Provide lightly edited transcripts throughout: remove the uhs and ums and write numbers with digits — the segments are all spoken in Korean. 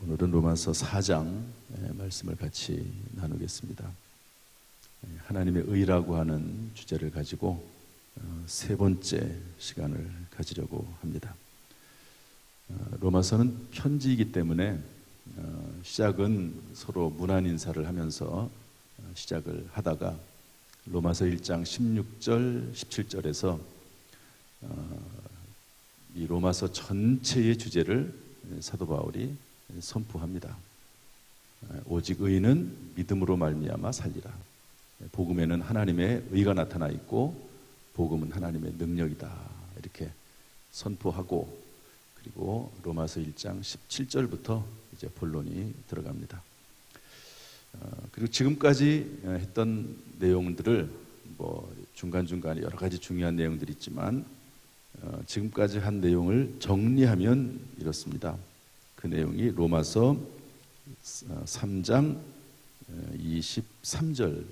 오늘은 로마서 4장 말씀을 같이 나누겠습니다. 하나님의 의라고 하는 주제를 가지고 세 번째 시간을 가지려고 합니다. 로마서는 편지이기 때문에 시작은 서로 문안 인사를 하면서 시작을 하다가 로마서 1장 16절, 17절에서 이 로마서 전체의 주제를 사도 바울이 선포합니다. 오직 의인은 믿음으로 말미암아 살리라. 복음에는 하나님의 의가 나타나 있고 복음은 하나님의 능력이다. 이렇게 선포하고 그리고 로마서 1장 17절부터 이제 본론이 들어갑니다. 그리고 지금까지 했던 내용들을 중간중간에 여러 가지 중요한 내용들이 있지만 지금까지 한 내용을 정리하면 이렇습니다. 그 내용이 로마서 3장 23절,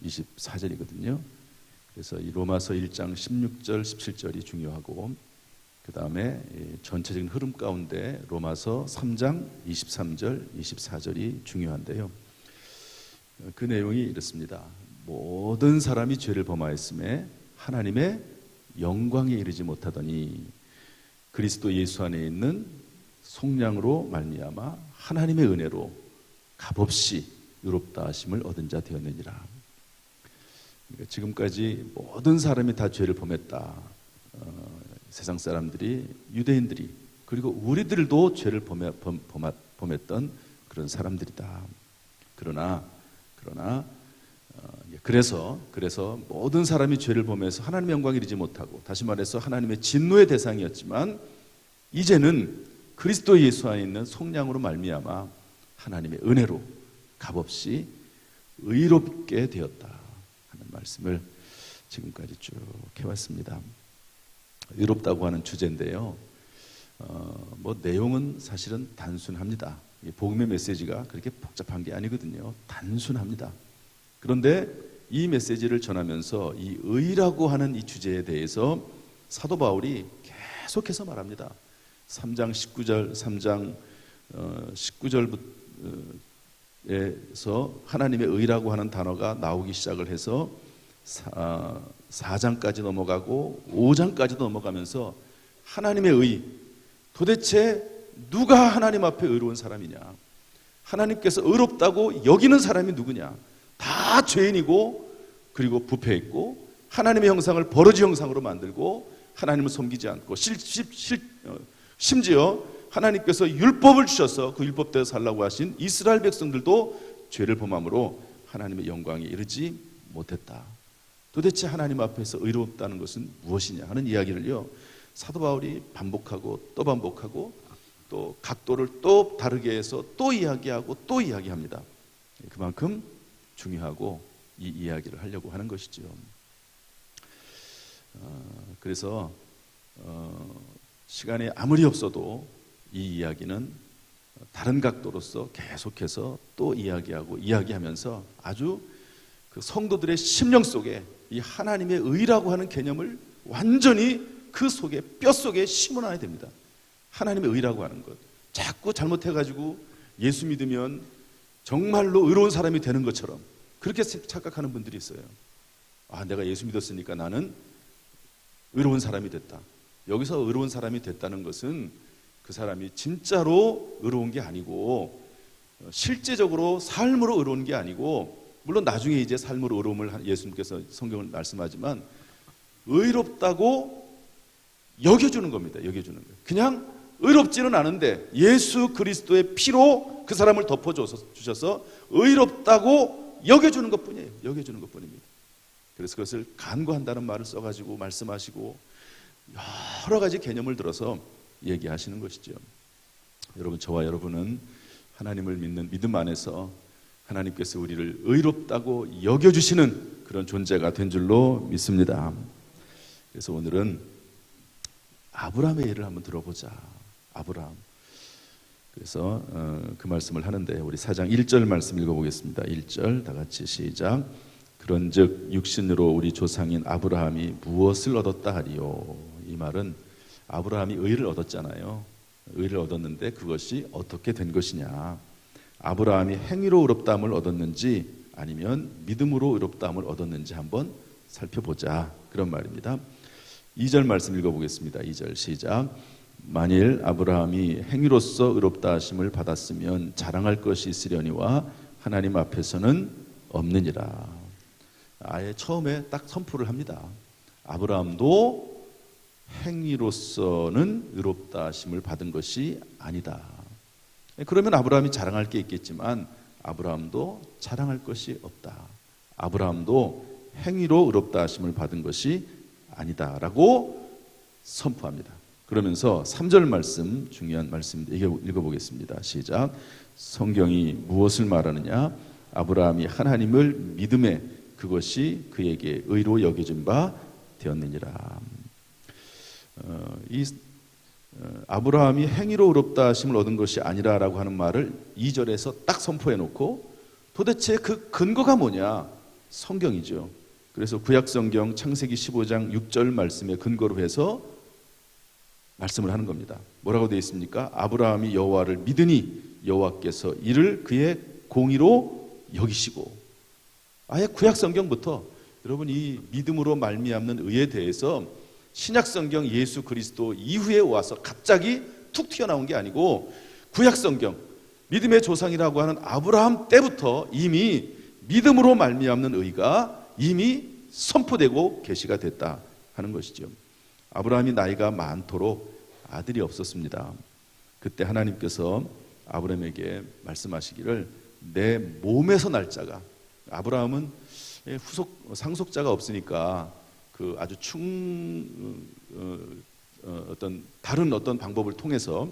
24절이거든요. 그래서 이 로마서 1장 16절, 17절이 중요하고 그 다음에 전체적인 흐름 가운데 로마서 3장 23절, 24절이 중요한데요. 그 내용이 이렇습니다. 모든 사람이 죄를 범하였음에 하나님의 영광에 이르지 못하더니 그리스도 예수 안에 있는 속량으로 말미암아 하나님의 은혜로 값없이 의롭다 하심을 얻은 자 되었느니라. 그러니까 지금까지 모든 사람이 다 죄를 범했다. 세상 사람들이, 유대인들이, 그리고 우리들도 죄를 범했던 그런 사람들이다. 그래서 모든 사람이 죄를 범해서 하나님의 영광에 이르지 못하고, 다시 말해서 하나님의 진노의 대상이었지만 이제는 그리스도 예수 안에 있는 속량으로 말미암아 하나님의 은혜로 값없이 의롭게 되었다 하는 말씀을 지금까지 쭉 해왔습니다. 의롭다고 하는 주제인데요. 내용은 사실은 단순합니다. 복음의 메시지가 그렇게 복잡한 게 아니거든요. 단순합니다. 그런데 이 메시지를 전하면서 이 의라고 하는 이 주제에 대해서 사도 바울이 계속해서 말합니다. 3장 19절에서 하나님의 의라고 하는 단어가 나오기 시작을 해서 4장까지 넘어가고 5장까지 넘어가면서 하나님의 의, 도대체 누가 하나님 앞에 의로운 사람이냐, 하나님께서 의롭다고 여기는 사람이 누구냐, 다 죄인이고 그리고 부패했고 하나님의 형상을 버러지 형상으로 만들고 하나님을 섬기지 않고 심지어 하나님께서 율법을 주셔서 그 율법대로 살라고 하신 이스라엘 백성들도 죄를 범함으로 하나님의 영광에 이르지 못했다. 도대체 하나님 앞에서 의롭다는 것은 무엇이냐 하는 이야기를요, 사도 바울이 반복하고 또 반복하고 또 각도를 또 다르게 해서 또 이야기하고 또 이야기합니다. 그만큼 중요하고 이 이야기를 하려고 하는 것이죠. 그래서 시간이 아무리 없어도 이 이야기는 다른 각도로서 계속해서 또 이야기하면서 아주 그 성도들의 심령 속에 이 하나님의 의라고 하는 개념을 완전히 그 속에, 뼈 속에 심어놔야 됩니다. 하나님의 의라고 하는 것. 자꾸 잘못해가지고 예수 믿으면 정말로 의로운 사람이 되는 것처럼 그렇게 착각하는 분들이 있어요. 내가 예수 믿었으니까 나는 의로운 사람이 됐다. 여기서 의로운 사람이 됐다는 것은 그 사람이 진짜로 의로운 게 아니고 실제적으로 삶으로 의로운 게 아니고, 물론 나중에 이제 삶으로 의로움을 예수님께서 성경을 말씀하지만 의롭다고 여겨주는 겁니다. 여겨주는 거예요. 그냥 의롭지는 않은데 예수 그리스도의 피로 그 사람을 덮어주셔서 의롭다고 여겨주는 것뿐이에요. 여겨주는 것뿐입니다. 그래서 그것을 간구한다는 말을 써가지고 말씀하시고 여러 가지 개념을 들어서 얘기하시는 것이죠. 여러분, 저와 여러분은 하나님을 믿는 믿음 안에서 하나님께서 우리를 의롭다고 여겨주시는 그런 존재가 된 줄로 믿습니다. 그래서 오늘은 아브라함의 예를 한번 들어보자. 아브라함. 그래서 그 말씀을 하는데 우리 4장 1절 말씀 읽어보겠습니다. 1절 다 같이 시작. 그런즉 육신으로 우리 조상인 아브라함이 무엇을 얻었다 하리요. 이 말은 아브라함이 의를 얻었잖아요. 의를 얻었는데 그것이 어떻게 된 것이냐. 아브라함이 행위로 의롭다함을 얻었는지 아니면 믿음으로 의롭다함을 얻었는지 한번 살펴보자. 그런 말입니다. 2절 말씀 읽어보겠습니다. 2절 시작. 만일 아브라함이 행위로서 의롭다 하심을 받았으면 자랑할 것이 있으려니와 하나님 앞에서는 없느니라. 아예 처음에 딱 선포를 합니다. 아브라함도 행위로서는 의롭다 하심을 받은 것이 아니다. 그러면 아브라함이 자랑할 게 있겠지만 아브라함도 자랑할 것이 없다. 아브라함도 행위로 의롭다 하심을 받은 것이 아니다라고 선포합니다. 그러면서 3절 말씀, 중요한 말씀입니다. 읽어보겠습니다. 시작. 성경이 무엇을 말하느냐? 아브라함이 하나님을 믿음에 그것이 그에게 의로 여겨진 바 되었느니라. 아브라함이 행위로 의롭다 하심을 얻은 것이 아니라라고 하는 말을 2절에서 딱 선포해 놓고 도대체 그 근거가 뭐냐? 성경이죠. 그래서 구약성경 창세기 15장 6절 말씀에 근거로 해서 말씀을 하는 겁니다. 뭐라고 되어 있습니까? 아브라함이 여호와를 믿으니 여호와께서 이를 그의 공의로 여기시고. 아예 구약성경부터 여러분 이 믿음으로 말미암는 의에 대해서 신약성경 예수 그리스도 이후에 와서 갑자기 툭 튀어나온 게 아니고 구약성경 믿음의 조상이라고 하는 아브라함 때부터 이미 믿음으로 말미암는 의가 이미 선포되고 계시가 됐다 하는 것이죠. 아브라함이 나이가 많도록 아들이 없었습니다. 그때 하나님께서 아브라함에게 말씀하시기를 내 몸에서 날 자가, 아브라함은 상속자가 없으니까 그 아주 다른 어떤 방법을 통해서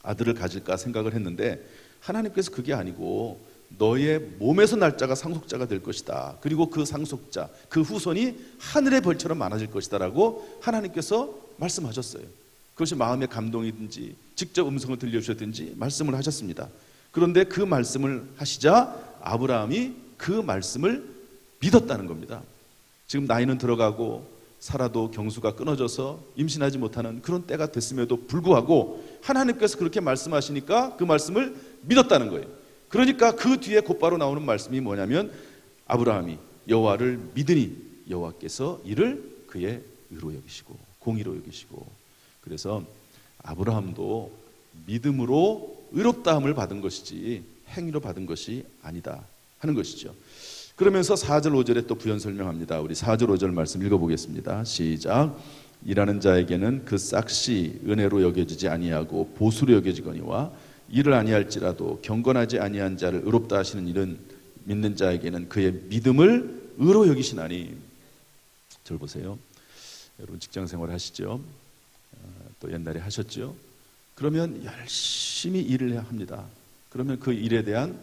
아들을 가질까 생각을 했는데 하나님께서 그게 아니고 너의 몸에서 날 자가 상속자가 될 것이다. 그리고 그 상속자, 그 후손이 하늘의 별처럼 많아질 것이다 라고 하나님께서 말씀하셨어요. 그것이 마음의 감동이든지 직접 음성을 들려주셨든지 말씀을 하셨습니다. 그런데 그 말씀을 하시자 아브라함이 그 말씀을 믿었다는 겁니다. 지금 나이는 들어가고 살아도 경수가 끊어져서 임신하지 못하는 그런 때가 됐음에도 불구하고 하나님께서 그렇게 말씀하시니까 그 말씀을 믿었다는 거예요. 그러니까 그 뒤에 곧바로 나오는 말씀이 뭐냐면 아브라함이 여호와를 믿으니 여호와께서 이를 그의 의로 여기시고 공의로 여기시고. 그래서 아브라함도 믿음으로 의롭다함을 받은 것이지 행위로 받은 것이 아니다 하는 것이죠. 그러면서 4절 5절에 또 부연 설명합니다. 우리 4절 5절 말씀 읽어보겠습니다. 시작. 일하는 자에게는 그 싹시 은혜로 여겨지지 아니하고 보수로 여겨지거니와 일을 아니할지라도 경건하지 아니한 자를 의롭다 하시는 일은 믿는 자에게는 그의 믿음을 의로 여기시나니. 저를 보세요. 여러분 직장생활 하시죠? 또 옛날에 하셨죠? 그러면 열심히 일을 합니다. 그러면 그 일에 대한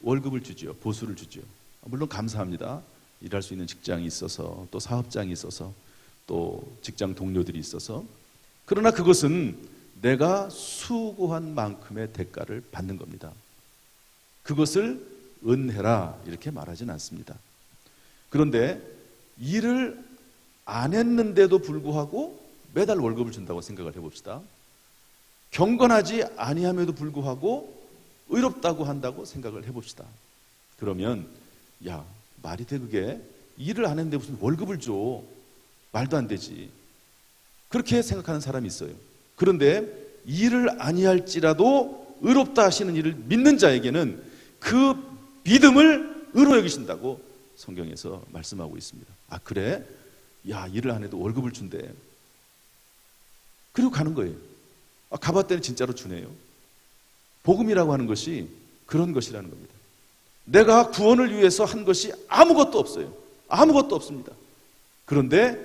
월급을 주죠. 보수를 주죠. 물론 감사합니다. 일할 수 있는 직장이 있어서 또 사업장이 있어서 또 직장 동료들이 있어서. 그러나 그것은 내가 수고한 만큼의 대가를 받는 겁니다. 그것을 은혜라 이렇게 말하진 않습니다. 그런데 일을 안 했는데도 불구하고 매달 월급을 준다고 생각을 해봅시다. 경건하지 아니함에도 불구하고 의롭다고 한다고 생각을 해봅시다. 그러면 야, 말이 돼 그게? 일을 안 했는데 무슨 월급을 줘? 말도 안 되지. 그렇게 생각하는 사람이 있어요. 그런데 일을 아니할지라도 의롭다 하시는 일을 믿는 자에게는 그 믿음을 의로 여기신다고 성경에서 말씀하고 있습니다. 아 그래? 야, 일을 안 해도 월급을 준대. 그리고 가는 거예요. 아, 가봤더니 진짜로 주네요. 복음이라고 하는 것이 그런 것이라는 겁니다. 내가 구원을 위해서 한 것이 아무것도 없어요. 아무것도 없습니다. 그런데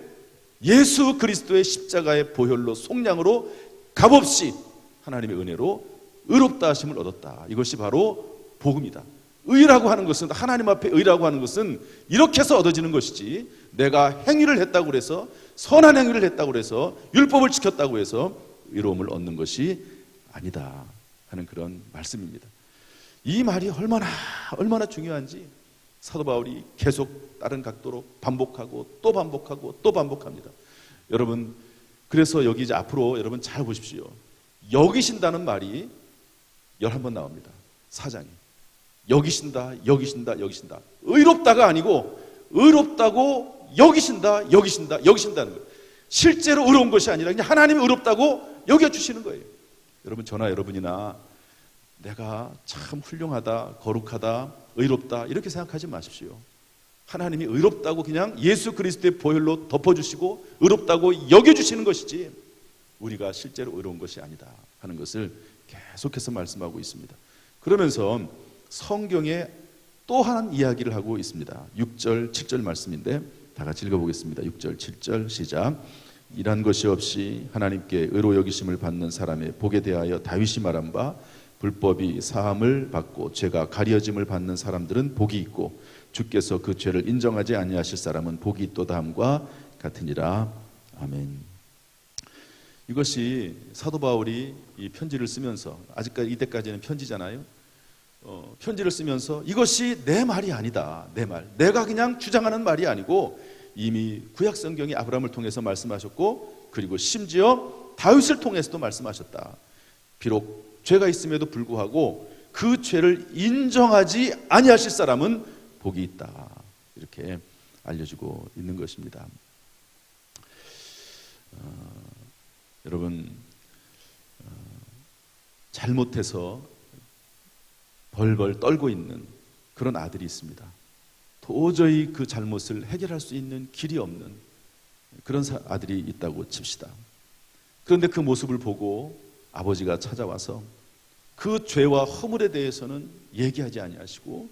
예수 그리스도의 십자가의 보혈로 속량으로 값없이 하나님의 은혜로 의롭다 하심을 얻었다. 이것이 바로 복음이다. 의라고 하는 것은, 하나님 앞에 의라고 하는 것은 이렇게 해서 얻어지는 것이지 내가 행위를 했다고 해서, 선한 행위를 했다고 해서, 율법을 지켰다고 해서 의로움을 얻는 것이 아니다 하는 그런 말씀입니다. 이 말이 얼마나 중요한지 사도 바울이 계속 다른 각도로 반복하고 또 반복하고 또 반복합니다. 여러분, 그래서 여기 이제 앞으로 여러분 잘 보십시오. 여기신다는 말이 11번 나옵니다. 4장에. 여기신다, 여기신다, 여기신다. 의롭다가 아니고 의롭다고 여기신다, 여기신다, 여기신다는 거예요. 실제로 의로운 것이 아니라 그냥 하나님이 의롭다고 여겨주시는 거예요. 여러분, 저나 여러분이나 내가 참 훌륭하다, 거룩하다, 의롭다 이렇게 생각하지 마십시오. 하나님이 의롭다고 그냥 예수 그리스도의 보혈로 덮어주시고 의롭다고 여겨주시는 것이지 우리가 실제로 의로운 것이 아니다 하는 것을 계속해서 말씀하고 있습니다. 그러면서 성경에 또 한 이야기를 하고 있습니다. 6절, 7절 말씀인데 다 같이 읽어보겠습니다. 6절, 7절 시작. 이란 것이 없이 하나님께 의로 여기심을 받는 사람의 복에 대하여 다윗이 말한 바 불법이 사함을 받고 죄가 가려짐을 받는 사람들은 복이 있고 주께서 그 죄를 인정하지 아니하실 사람은 복이 있도다 함과 같으니라. 아멘. 이것이 사도 바울이 이 편지를 쓰면서 아직까지 이때까지는 편지잖아요. 편지를 쓰면서 이것이 내 말이 아니다. 내 말. 내가 그냥 주장하는 말이 아니고 이미 구약 성경이 아브라함을 통해서 말씀하셨고 그리고 심지어 다윗을 통해서도 말씀하셨다. 비록 죄가 있음에도 불구하고 그 죄를 인정하지 아니하실 사람은 복이 있다. 이렇게 알려주고 있는 것입니다. 여러분, 잘못해서 벌벌 떨고 있는 그런 아들이 있습니다. 도저히 그 잘못을 해결할 수 있는 길이 없는 그런 아들이 있다고 칩시다. 그런데 그 모습을 보고 아버지가 찾아와서 그 죄와 허물에 대해서는 얘기하지 아니하시고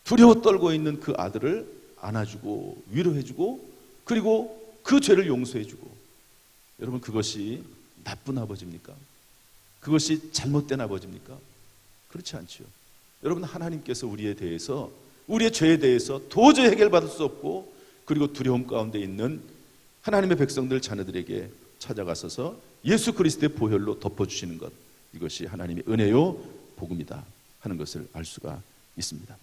두려워 떨고 있는 그 아들을 안아주고 위로해주고 그리고 그 죄를 용서해주고. 여러분, 그것이 나쁜 아버지입니까? 그것이 잘못된 아버지입니까? 그렇지 않지요. 여러분, 하나님께서 우리에 대해서 우리의 죄에 대해서 도저히 해결받을 수 없고 그리고 두려움 가운데 있는 하나님의 백성들 자녀들에게 찾아가셔서 예수 그리스도의 보혈로 덮어주시는 것, 이것이 하나님의 은혜요 복음이다 하는 것을 알 수가 있습니다.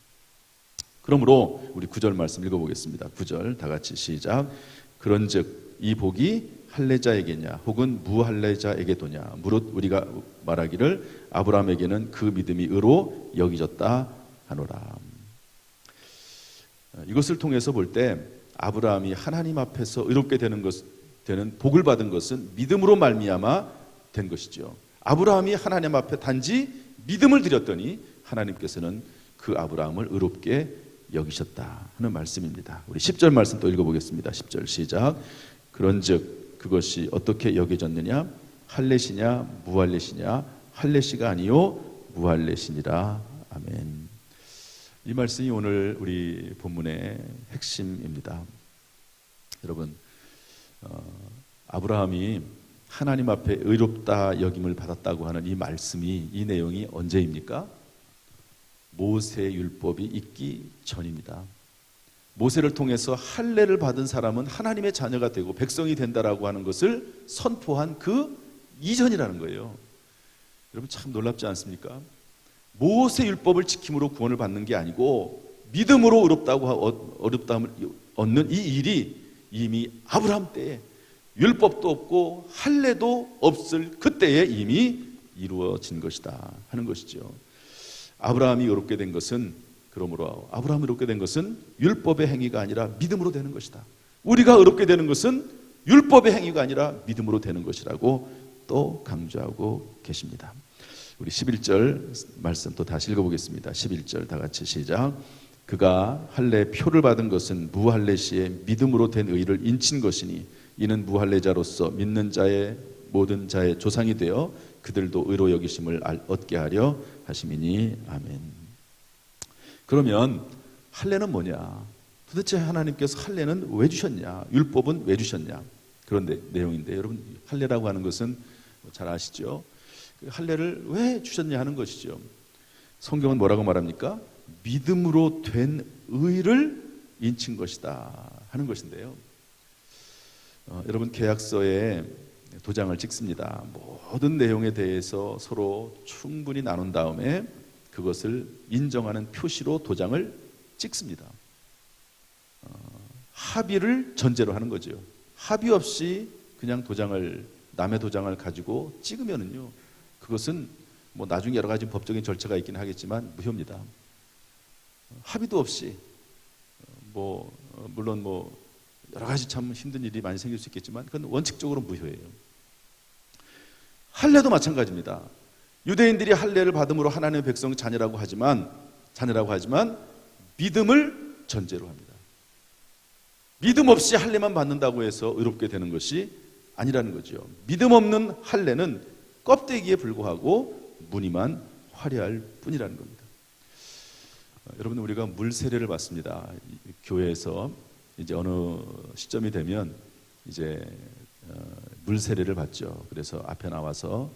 그러므로 우리 9절 말씀 읽어보겠습니다. 9절 다 같이 시작. 그런즉 이 복이 할례자에게냐 혹은 무할례자에게도냐 무릇 우리가 말하기를 아브라함에게는 그 믿음이 의로 여기졌다 하노라. 이것을 통해서 볼 때 아브라함이 하나님 앞에서 의롭게 되는 복을 받은 것은 믿음으로 말미암아 된 것이죠. 아브라함이 하나님 앞에 단지 믿음을 드렸더니 하나님께서는 그 아브라함을 의롭게 여기셨다 하는 말씀입니다. 우리 10절 말씀 또 읽어보겠습니다. 10절 시작. 그런즉 그것이 어떻게 여겨졌느냐? 할례시냐 무할례시냐? 할례시가 아니요 무할례시니라. 아멘. 이 말씀이 오늘 우리 본문의 핵심입니다. 여러분, 아브라함이 하나님 앞에 의롭다 여김을 받았다고 하는 이 말씀이, 이 내용이 언제입니까? 모세 율법이 있기 전입니다. 모세를 통해서 할례를 받은 사람은 하나님의 자녀가 되고 백성이 된다라고 하는 것을 선포한 그 이전이라는 거예요. 여러분, 참 놀랍지 않습니까? 모세 율법을 지킴으로 구원을 받는 게 아니고 믿음으로 의롭다함을 얻는 이 일이 이미 아브라함 때에 율법도 없고 할례도 없을 그때에 이미 이루어진 것이다 하는 것이죠. 아브라함이 의롭게 된 것은, 그러므로 아브라함이 의롭게 된 것은 율법의 행위가 아니라 믿음으로 되는 것이다. 우리가 의롭게 되는 것은 율법의 행위가 아니라 믿음으로 되는 것이라고 또 강조하고 계십니다. 우리 11절 말씀 또 다시 읽어보겠습니다. 11절 다 같이 시작. 그가 할례 표를 받은 것은 무할례 시에 믿음으로 된 의를 인친 것이니 이는 무할례자로서 믿는 자의 모든 자의 조상이 되어 그들도 의로 여기심을 얻게 하려 하심이니. 아멘. 그러면 할례는 뭐냐? 도대체 하나님께서 할례는 왜 주셨냐? 율법은 왜 주셨냐? 그런 내용인데, 여러분, 할례라고 하는 것은 잘 아시죠? 할례를 왜 주셨냐 하는 것이죠. 성경은 뭐라고 말합니까? 믿음으로 된 의를 인친 것이다 하는 것인데요. 여러분, 계약서에 도장을 찍습니다. 모든 내용에 대해서 서로 충분히 나눈 다음에 그것을 인정하는 표시로 도장을 찍습니다. 합의를 전제로 하는 거죠. 합의 없이 그냥 남의 도장을 가지고 찍으면은요, 그것은 뭐 나중에 여러 가지 법적인 절차가 있긴 하겠지만 무효입니다. 합의도 없이 물론 여러 가지 참 힘든 일이 많이 생길 수 있겠지만 그건 원칙적으로 무효예요. 할례도 마찬가지입니다. 유대인들이 할례를 받음으로 하나님의 백성 자녀라고 하지만 믿음을 전제로 합니다. 믿음 없이 할례만 받는다고 해서 의롭게 되는 것이 아니라는 거죠. 믿음 없는 할례는 껍데기에 불과하고 무늬만 화려할 뿐이라는 겁니다. 여러분, 우리가 물 세례를 받습니다. 교회에서 이제 어느 시점이 되면 이제 물 세례를 받죠. 그래서 앞에 나와서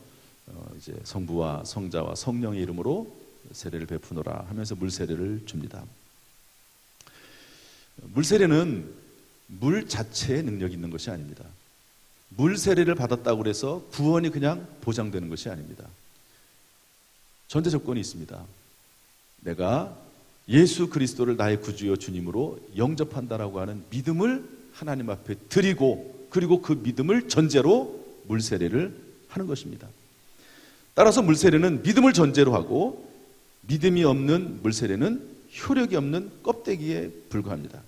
이제 성부와 성자와 성령의 이름으로 세례를 베푸노라 하면서 물 세례를 줍니다. 물 세례는 물 자체에 능력이 있는 것이 아닙니다. 물 세례를 받았다고 해서 구원이 그냥 보장되는 것이 아닙니다. 전제 조건이 있습니다. 내가 예수 그리스도를 나의 구주여 주님으로 영접한다라고 하는 믿음을 하나님 앞에 드리고, 그리고 그 믿음을 전제로 물 세례를 하는 것입니다. 따라서 물 세례는 믿음을 전제로 하고, 믿음이 없는 물 세례는 효력이 없는 껍데기에 불과합니다.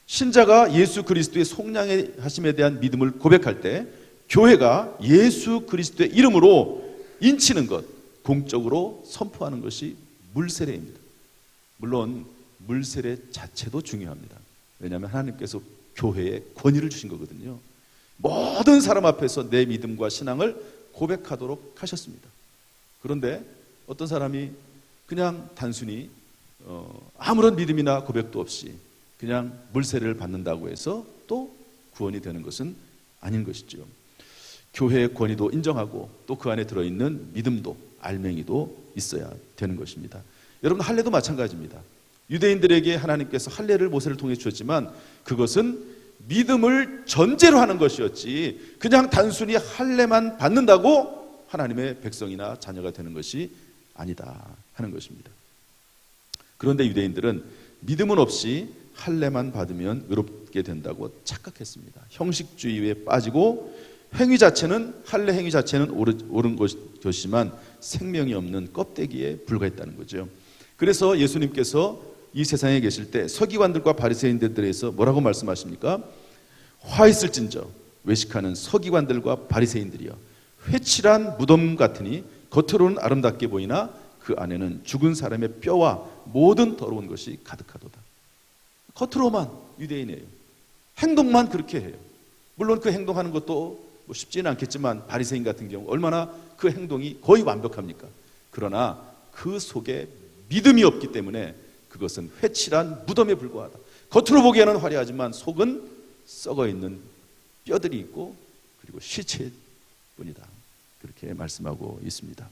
신자가 예수 그리스도의 속량의 하심에 대한 믿음을 고백할 때 교회가 예수 그리스도의 이름으로 인치는 것, 공적으로 선포하는 것이 물세례입니다. 물론 물세례 자체도 중요합니다. 왜냐하면 하나님께서 교회에 권위를 주신 거거든요. 모든 사람 앞에서 내 믿음과 신앙을 고백하도록 하셨습니다. 그런데 어떤 사람이 그냥 단순히 아무런 믿음이나 고백도 없이 그냥 물세례를 받는다고 해서 또 구원이 되는 것은 아닌 것이죠. 교회의 권위도 인정하고 또 그 안에 들어있는 믿음도 알맹이도 있어야 되는 것입니다. 여러분, 할례도 마찬가지입니다. 유대인들에게 하나님께서 할례를 모세를 통해 주셨지만 그것은 믿음을 전제로 하는 것이었지 그냥 단순히 할례만 받는다고 하나님의 백성이나 자녀가 되는 것이 아니다 하는 것입니다. 그런데 유대인들은 믿음은 없이 할례만 받으면 의롭게 된다고 착각했습니다. 형식주의에 빠지고 행위 자체는, 할례 행위 자체는 옳은 것이지만 생명이 없는 껍데기에 불과했다는 거죠. 그래서 예수님께서 이 세상에 계실 때 서기관들과 바리새인들에서 뭐라고 말씀하십니까? 화 있을진저 외식하는 서기관들과 바리새인들이여, 회칠한 무덤 같으니 겉으로는 아름답게 보이나 그 안에는 죽은 사람의 뼈와 모든 더러운 것이 가득하도다. 겉으로만 유대인이에요. 행동만 그렇게 해요. 물론 그 행동하는 것도 쉽지는 않겠지만 바리새인 같은 경우 얼마나 그 행동이 거의 완벽합니까? 그러나 그 속에 믿음이 없기 때문에 그것은 회칠한 무덤에 불과하다. 겉으로 보기에는 화려하지만 속은 썩어있는 뼈들이 있고 그리고 시체뿐이다. 그렇게 말씀하고 있습니다.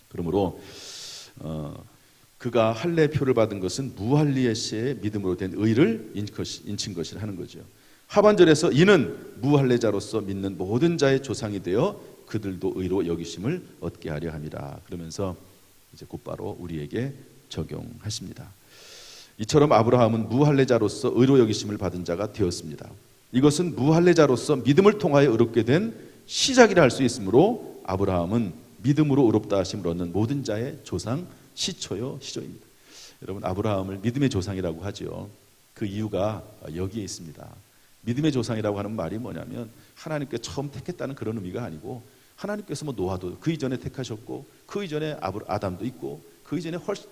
그러므로 그가 할례표를 받은 것은 무할례시의 믿음으로 된 의를 인친 것이라 하는 거죠. 하반절에서 이는 무할례자로서 믿는 모든 자의 조상이 되어 그들도 의로 여기심을 얻게 하려 함이라. 그러면서 이제 곧바로 우리에게 적용하십니다. 이처럼 아브라함은 무할례자로서 의로 여기심을 받은 자가 되었습니다. 이것은 무할례자로서 믿음을 통하여 의롭게 된 시작이라 할 수 있으므로 아브라함은 믿음으로 의롭다 하심을 얻는 모든 자의 조상, 시초요 시조입니다. 여러분, 아브라함을 믿음의 조상이라고 하죠. 그 이유가 여기에 있습니다. 믿음의 조상이라고 하는 말이 뭐냐면 하나님께 처음 택했다는 그런 의미가 아니고, 하나님께서 노아도 그 이전에 택하셨고 그 이전에 아담도 있고 그 이전에 훨씬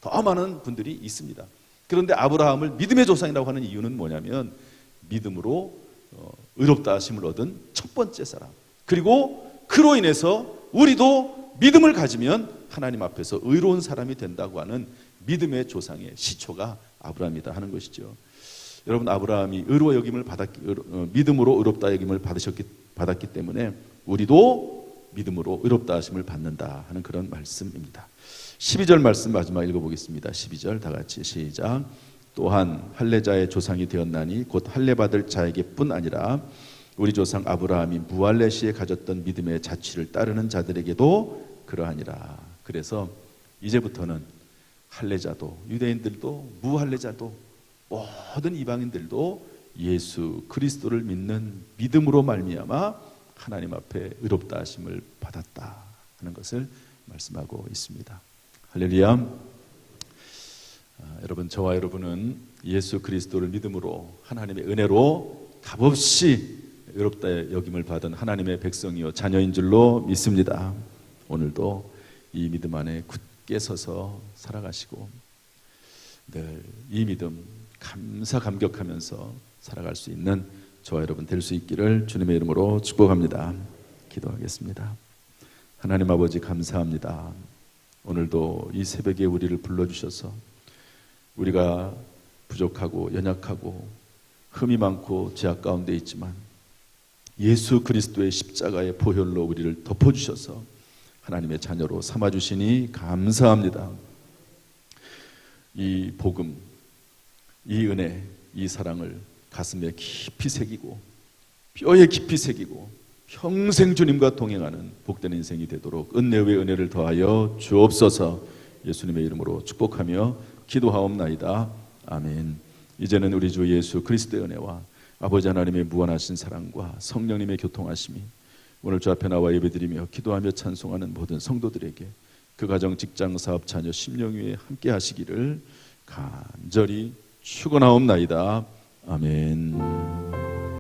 더 많은 분들이 있습니다. 그런데 아브라함을 믿음의 조상이라고 하는 이유는 뭐냐면 믿음으로 의롭다 하심을 얻은 첫 번째 사람, 그리고 그로 인해서 우리도 믿음을 가지면 하나님 앞에서 의로운 사람이 된다고 하는 믿음의 조상의 시초가 아브라함이다 하는 것이죠. 여러분, 아브라함이 의로 여김을 믿음으로 의롭다 여김을 받았기 때문에 우리도 믿음으로 의롭다 하심을 받는다 하는 그런 말씀입니다. 12절 말씀 마지막 읽어보겠습니다. 12절 다 같이 시작. 또한 할례자의 조상이 되었나니 곧 할례 받을 자에게뿐 아니라 우리 조상 아브라함이 무할례 시에 가졌던 믿음의 자취를 따르는 자들에게도 그러하니라. 그래서 이제부터는 할례자도 유대인들도 무할례자도 모든 이방인들도 예수 그리스도를 믿는 믿음으로 말미암아 하나님 앞에 의롭다 하심을 받았다 하는 것을 말씀하고 있습니다. 할렐루야. 여러분, 저와 여러분은 예수 그리스도를 믿음으로 하나님의 은혜로 값없이 의롭다 여김을 받은 하나님의 백성이요 자녀인 줄로 믿습니다. 오늘도 이 믿음 안에 굳게 서서 살아가시고 늘 이 믿음 감사 감격하면서 살아갈 수 있는 저와 여러분 될 수 있기를 주님의 이름으로 축복합니다. 기도하겠습니다. 하나님 아버지, 감사합니다. 오늘도 이 새벽에 우리를 불러주셔서 우리가 부족하고 연약하고 흠이 많고 죄악 가운데 있지만 예수 그리스도의 십자가의 보혈로 우리를 덮어주셔서 하나님의 자녀로 삼아주시니 감사합니다. 이 복음, 이 은혜, 이 사랑을 가슴에 깊이 새기고 뼈에 깊이 새기고 평생 주님과 동행하는 복된 인생이 되도록 은혜의 은혜를 더하여 주옵소서. 예수님의 이름으로 축복하며 기도하옵나이다. 아멘. 이제는 우리 주 예수 그리스도의 은혜와 아버지 하나님의 무한하신 사랑과 성령님의 교통하심이 오늘 주 앞에 나와 예배드리며 기도하며 찬송하는 모든 성도들에게 그 가정, 직장, 사업, 자녀, 심령 위에 함께 하시기를 간절히 축원하옵나이다. 아멘.